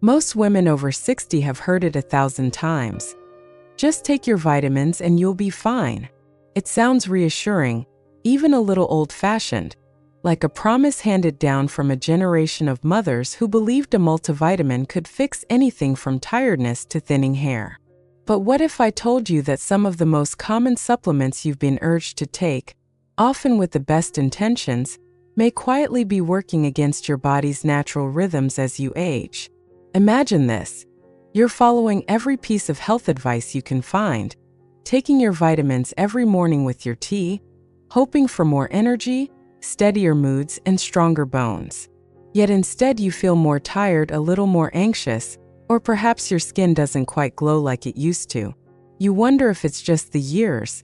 Most women over 60 have heard it 1,000 times. Just take your vitamins and you'll be fine. It sounds reassuring, even a little old-fashioned, like a promise handed down from a generation of mothers who believed a multivitamin could fix anything from tiredness to thinning hair. But what if I told you that some of the most common supplements you've been urged to take, often with the best intentions, may quietly be working against your body's natural rhythms as you age? Imagine this. You're following every piece of health advice you can find, taking your vitamins every morning with your tea, hoping for more energy, steadier moods, and stronger bones. Yet instead you feel more tired, a little more anxious, or perhaps your skin doesn't quite glow like it used to. You wonder if it's just the years,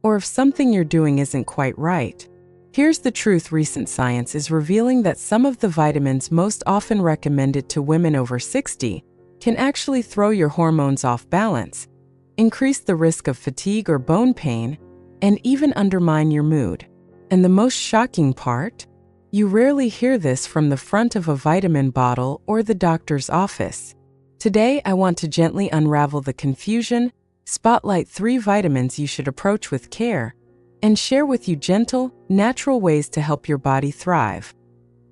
or if something you're doing isn't quite right. Here's the truth. Recent science is revealing that some of the vitamins most often recommended to women over 60 can actually throw your hormones off balance, increase the risk of fatigue or bone pain, and even undermine your mood. And the most shocking part? You rarely hear this from the front of a vitamin bottle or the doctor's office. Today, I want to gently unravel the confusion, spotlight 3 vitamins you should approach with care, and share with you gentle, natural ways to help your body thrive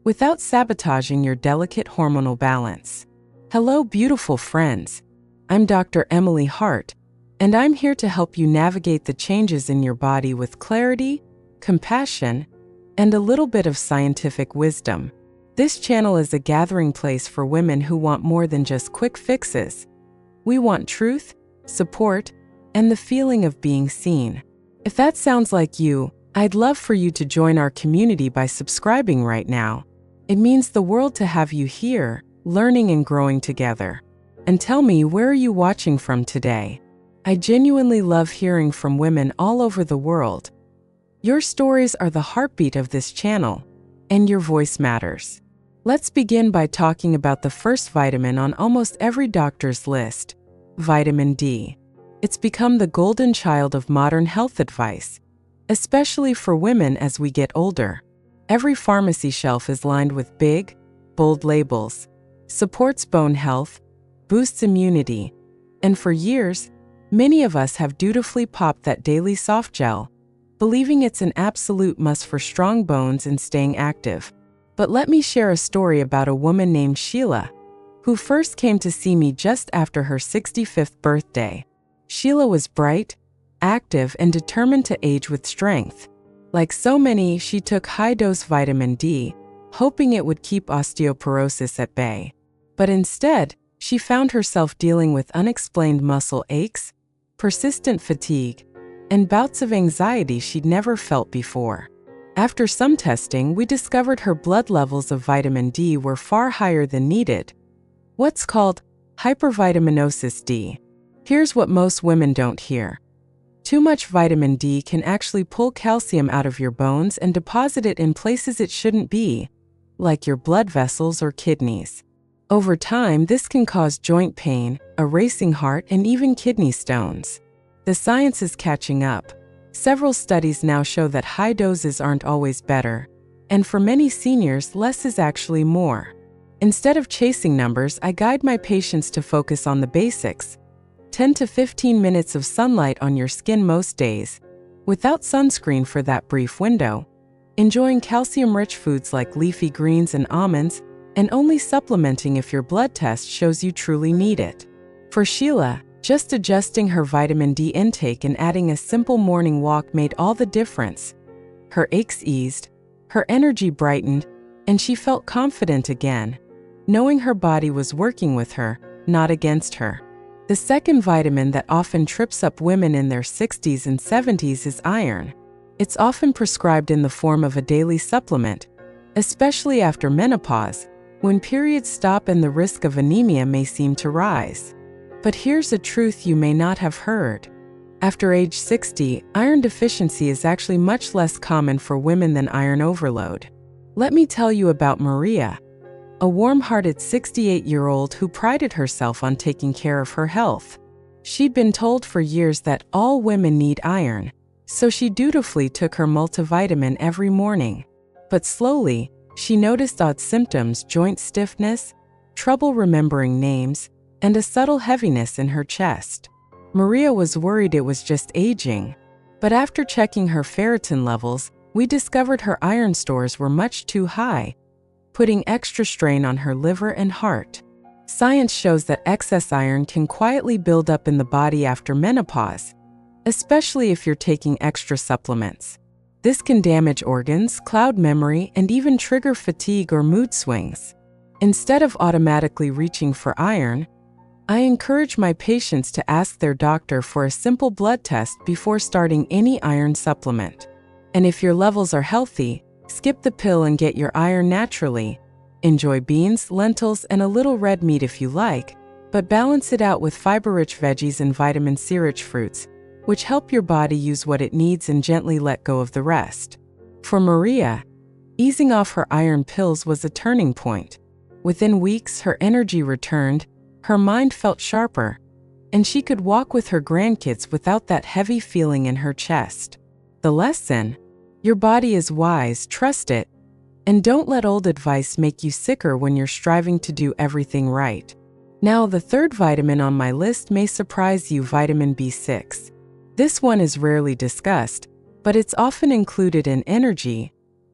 without sabotaging your delicate hormonal balance. Hello, beautiful friends. I'm Dr. Emily Hart, and I'm here to help you navigate the changes in your body with clarity, compassion, and a little bit of scientific wisdom. This channel is a gathering place for women who want more than just quick fixes. We want truth, support, and the feeling of being seen. If that sounds like you, I'd love for you to join our community by subscribing right now. It means the world to have you here, learning and growing together. And tell me, where are you watching from today? I genuinely love hearing from women all over the world. Your stories are the heartbeat of this channel, and your voice matters. Let's begin by talking about the first vitamin on almost every doctor's list, vitamin D. It's become the golden child of modern health advice, especially for women as we get older. Every pharmacy shelf is lined with big, bold labels, supports bone health, boosts immunity, and for years, many of us have dutifully popped that daily soft gel, believing it's an absolute must for strong bones and staying active. But let me share a story about a woman named Sheila, who first came to see me just after her 65th birthday. Sheila was bright, active, and determined to age with strength. Like so many, she took high-dose vitamin D, hoping it would keep osteoporosis at bay. But instead, she found herself dealing with unexplained muscle aches, persistent fatigue, and bouts of anxiety she'd never felt before. After some testing, we discovered her blood levels of vitamin D were far higher than needed, what's called hypervitaminosis D. Here's what most women don't hear. Too much vitamin D can actually pull calcium out of your bones and deposit it in places it shouldn't be, like your blood vessels or kidneys. Over time, this can cause joint pain, a racing heart, and even kidney stones. The science is catching up. Several studies now show that high doses aren't always better, and for many seniors, less is actually more. Instead of chasing numbers, I guide my patients to focus on the basics. 10 to 15 minutes of sunlight on your skin most days, without sunscreen for that brief window, enjoying calcium-rich foods like leafy greens and almonds, and only supplementing if your blood test shows you truly need it. For Sheila, just adjusting her vitamin D intake and adding a simple morning walk made all the difference. Her aches eased, her energy brightened, and she felt confident again, knowing her body was working with her, not against her. The second vitamin that often trips up women in their 60s and 70s is iron. It's often prescribed in the form of a daily supplement, especially after menopause, when periods stop and the risk of anemia may seem to rise. But here's a truth you may not have heard. After age 60, iron deficiency is actually much less common for women than iron overload. Let me tell you about Maria, a warm-hearted 68-year-old who prided herself on taking care of her health. She'd been told for years that all women need iron, so she dutifully took her multivitamin every morning. But slowly, she noticed odd symptoms: joint stiffness, trouble remembering names, and a subtle heaviness in her chest. Maria was worried it was just aging, but after checking her ferritin levels, we discovered her iron stores were much too high, putting extra strain on her liver and heart. Science shows that excess iron can quietly build up in the body after menopause, especially if you're taking extra supplements. This can damage organs, cloud memory, and even trigger fatigue or mood swings. Instead of automatically reaching for iron, I encourage my patients to ask their doctor for a simple blood test before starting any iron supplement. And if your levels are healthy, skip the pill and get your iron naturally. Enjoy beans, lentils, and a little red meat if you like, but balance it out with fiber-rich veggies and vitamin C-rich fruits, which help your body use what it needs and gently let go of the rest. For Maria, easing off her iron pills was a turning point. Within weeks, her energy returned, her mind felt sharper, and she could walk with her grandkids without that heavy feeling in her chest. The lesson: your body is wise, trust it, and don't let old advice make you sicker when you're striving to do everything right. Now, the third vitamin on my list may surprise you: vitamin B6. This one is rarely discussed, but it's often included in energy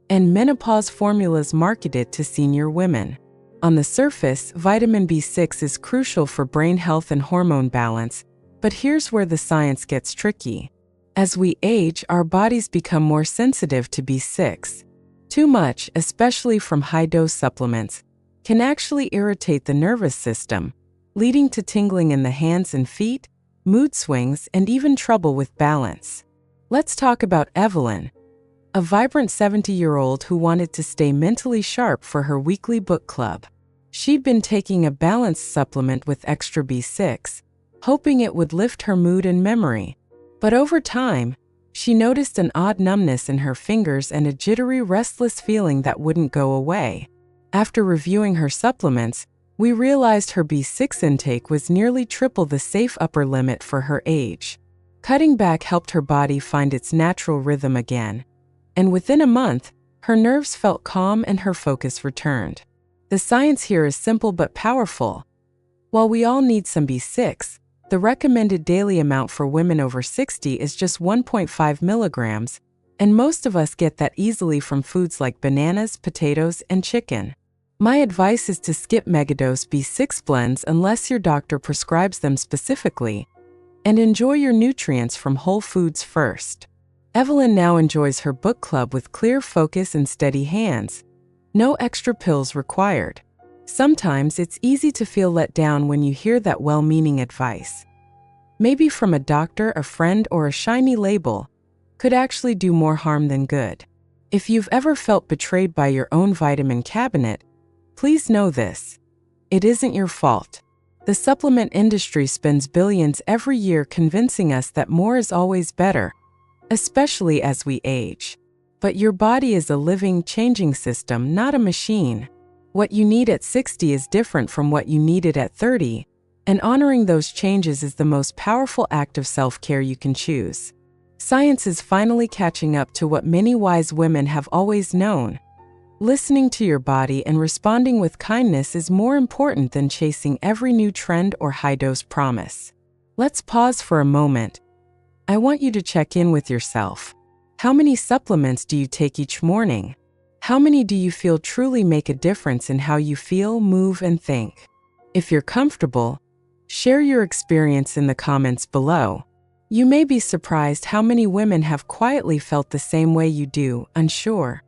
and menopause formulas marketed to senior women. On the surface, vitamin B6 is crucial for brain health and hormone balance, but here's where the science gets tricky. As we age, our bodies become more sensitive to B6. Too much, especially from high-dose supplements, can actually irritate the nervous system, leading to tingling in the hands and feet, mood swings, and even trouble with balance. Let's talk about Evelyn, a vibrant 70-year-old who wanted to stay mentally sharp for her weekly book club. She'd been taking a balanced supplement with extra B6, hoping it would lift her mood and memory. But over time, she noticed an odd numbness in her fingers and a jittery, restless feeling that wouldn't go away. After reviewing her supplements, we realized her B6 intake was nearly triple the safe upper limit for her age. Cutting back helped her body find its natural rhythm again, and within a month, her nerves felt calm and her focus returned. The science here is simple but powerful. While we all need some B6, the recommended daily amount for women over 60 is just 1.5 milligrams, and most of us get that easily from foods like bananas, potatoes, and chicken. My advice is to skip megadose B6 blends unless your doctor prescribes them specifically, and enjoy your nutrients from whole foods first. Evelyn now enjoys her book club with clear focus and steady hands. No extra pills required. Sometimes it's easy to feel let down when you hear that well-meaning advice. Maybe from a doctor, a friend, or a shiny label, could actually do more harm than good. If you've ever felt betrayed by your own vitamin cabinet, please know this: it isn't your fault. The supplement industry spends billions every year convincing us that more is always better, especially as we age. But your body is a living, changing system, not a machine. What you need at 60 is different from what you needed at 30, and honoring those changes is the most powerful act of self-care you can choose. Science is finally catching up to what many wise women have always known. Listening to your body and responding with kindness is more important than chasing every new trend or high-dose promise. Let's pause for a moment. I want you to check in with yourself. How many supplements do you take each morning? How many do you feel truly make a difference in how you feel, move, and think? If you're comfortable, share your experience in the comments below. You may be surprised how many women have quietly felt the same way you do, unsure,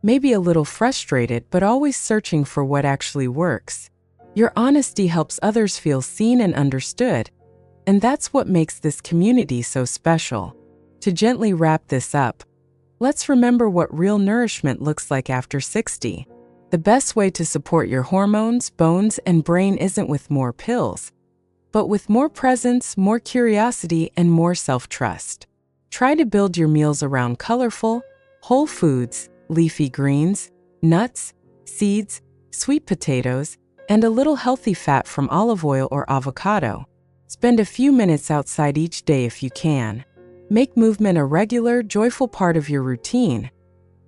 maybe a little frustrated, but always searching for what actually works. Your honesty helps others feel seen and understood, and that's what makes this community so special. To gently wrap this up, let's remember what real nourishment looks like after 60. The best way to support your hormones, bones, and brain isn't with more pills, but with more presence, more curiosity, and more self-trust. Try to build your meals around colorful, whole foods, leafy greens, nuts, seeds, sweet potatoes, and a little healthy fat from olive oil or avocado. Spend a few minutes outside each day if you can. Make movement a regular, joyful part of your routine,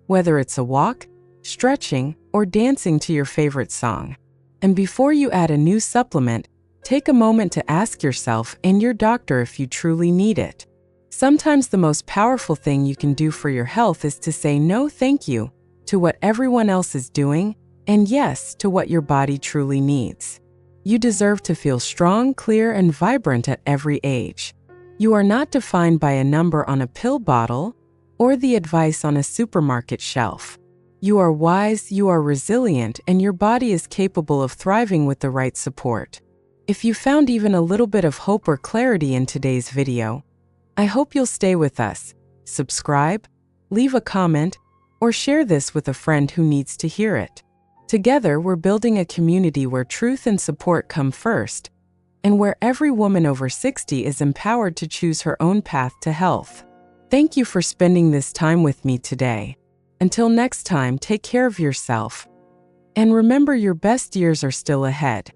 whether it's a walk, stretching, or dancing to your favorite song. And before you add a new supplement, take a moment to ask yourself and your doctor if you truly need it. Sometimes the most powerful thing you can do for your health is to say no thank you to what everyone else is doing and yes to what your body truly needs. You deserve to feel strong, clear, and vibrant at every age. You are not defined by a number on a pill bottle or the advice on a supermarket shelf. You are wise, you are resilient, and your body is capable of thriving with the right support. If you found even a little bit of hope or clarity in today's video, I hope you'll stay with us, subscribe, leave a comment, or share this with a friend who needs to hear it. Together, we're building a community where truth and support come first, and where every woman over 60 is empowered to choose her own path to health. Thank you for spending this time with me today. Until next time, take care of yourself. And remember, your best years are still ahead.